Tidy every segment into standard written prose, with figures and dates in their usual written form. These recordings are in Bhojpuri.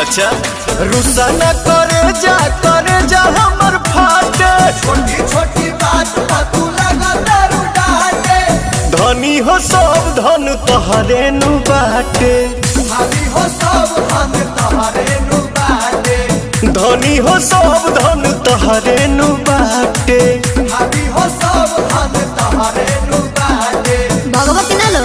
अच्छा रुसा न करे जा हमर फाटे छोटी छोटी बात पर तू लगा दारू डाटे धनी हो सब धन तोहरे नु बाटे भाभी हो सब धन तोहरे नु बाटे धनी हो सब धन तोहरे नु बाटे भाभी हो सब धन तोहरे नु बाटे भगवती ना लो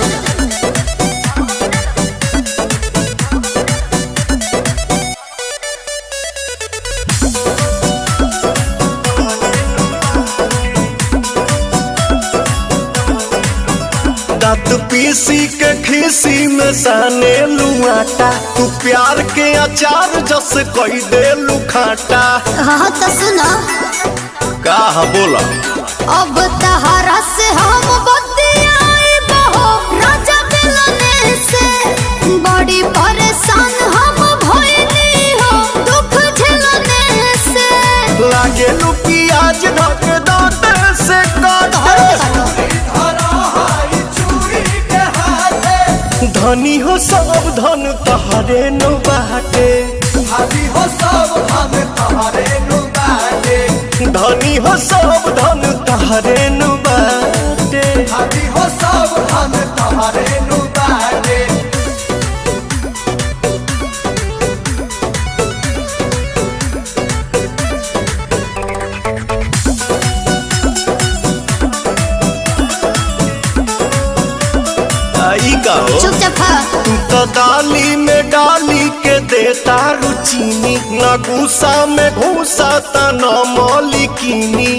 दांत पीसी के खीसी में साने लुआटा तू प्यार के अचार जस कोई दे लुखाटा। हाँ तो सुनो का बोला अब तहरा से हम बतियाई बहो राजा मिलने से बड़ी परेशान हम भइली हो दुख झेलने से लागे लू प्याज ढक दांत से काटे धनी हो सब धन तोहरे नु बाटे भाभी हो सब धन तोहरे नु बाटे धनी हो सब धन तोहरे नु बाटे भाभी हो सब धन तोहरे नु बाटे आई का हो चुपचाप तू तो दाली में डाली के देता रुचीनी न गुस्सा में घूसा ता न मौलिकीनी।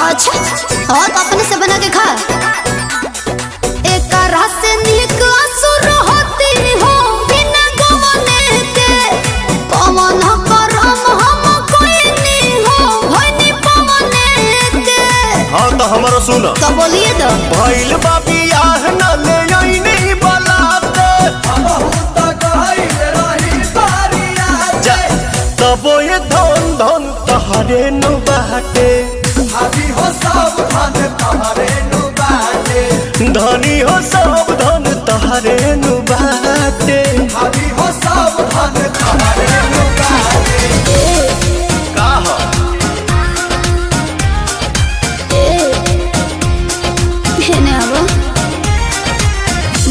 अच्छा और अपने से बना के खा एक रस निक असुर होती हो बिना गवने के पवन करम हम कोई नहीं हो होनी पवने के। हाँ तो हमारा सुना तो बोलिए तो भइल बाबी आह न ले आई नहीं बलाते बहुत गहिल रही बारिया तबो ये धन धन तोहरे नु बाटे भाभी हो सब धन तोहरे नु बाटे धनी हो सब धन तोहरे नु बाटे भाभी हो सब धन तोहरे नु बाटे का हो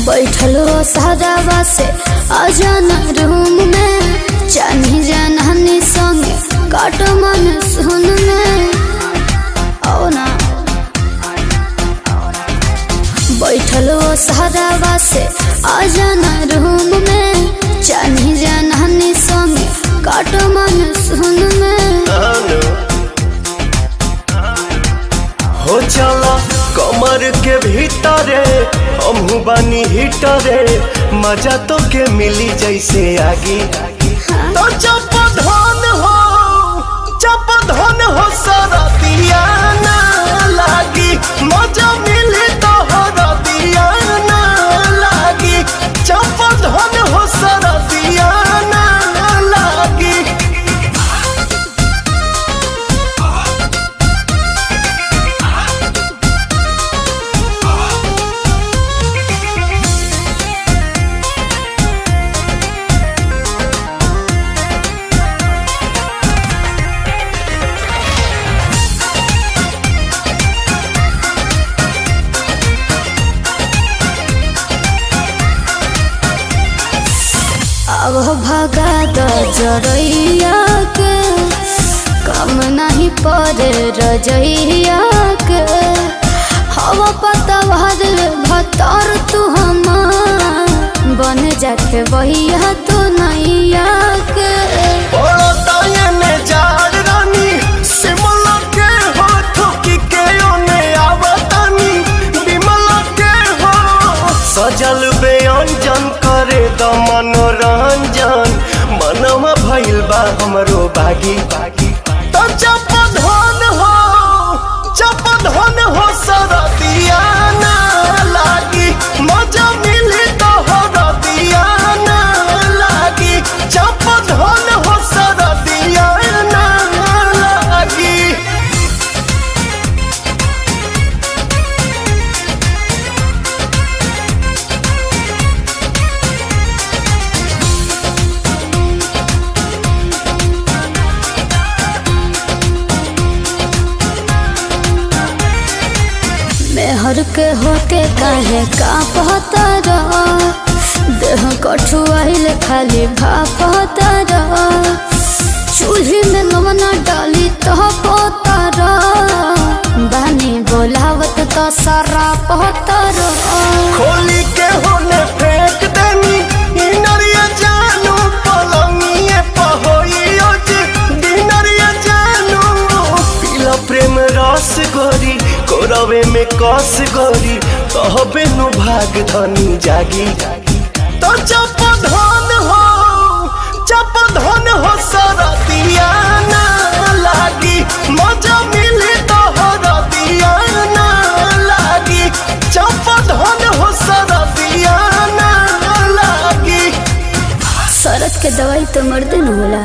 बैठलो सारावा से अजाना रूम में जानी जाननी संगे काट मन सुन में आओ ना बैठलो सारावा से अजाना रूम में जानी जाननी संगे काट मन सुन में हो चला कमर के भीतरे हमहू बानी हिटरे मजा तो के मिली जैसे आगी तो जब धन हो सारा दिया ना लागी मजा मिली तो हरा दिया ना लागी जब धन हो सारा दिया ना लागी। अब भगा दो जरैया के कम नहीं पड़े रजैया के हवा पता भर भतर तू हमार बन जाके वही तू नैया के पड़ता ये नजार रानी सिमला के हो ठोकी के ओने आवतानी बिमला के हो सजल बेअंजन करे द मनोरंजन मनवा भइल बा हमरो बागी तो चपधन हो सरदिया ना लागी मजा मिली तो हरदिया ना लागी चपधन हो सरदिया ना लागी। मेहर के होते काहे का पहतर देह कठुआइल खाली भापतर चूल्ही में लवना डाली तो पोतर बानी बोलावत तो सारा पहतर खोली के होने फेंक देनी इनरिया जानू पलंगिए पहोइयो जी दिनरिया जानू पीला प्रेम रस गोरी कोरवे में कस गोरी कहबे नु भाग धनी जागी तो चपधन हो सरदिया ना लागी मजा मिली तो हरदिया ना लागी चपधन हो सरदिया ना लागी। सरद के दवाई तो मर्दे न होला।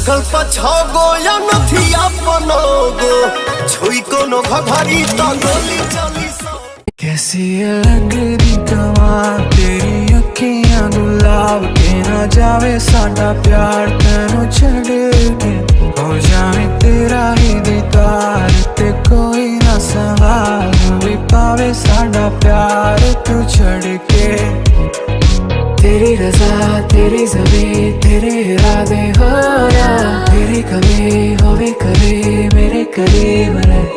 सकल पछागो या नथिया पनोगो छुई कोनो घघरी तो गोली चली सो। कैसी है लगदी कमाल तेरी अखियां गुलाब के ना जावे साडा प्यार तेनू छड़ के हो जावे तेरा ही दीदार ते कोई ना सवाल भी पावे साडा प्यार तू छड़ के। तेरी रज़ा तेरी ज़मीं तेरे इरादे हो रहा तेरी कमी होवे कभी मेरे करीब रहे।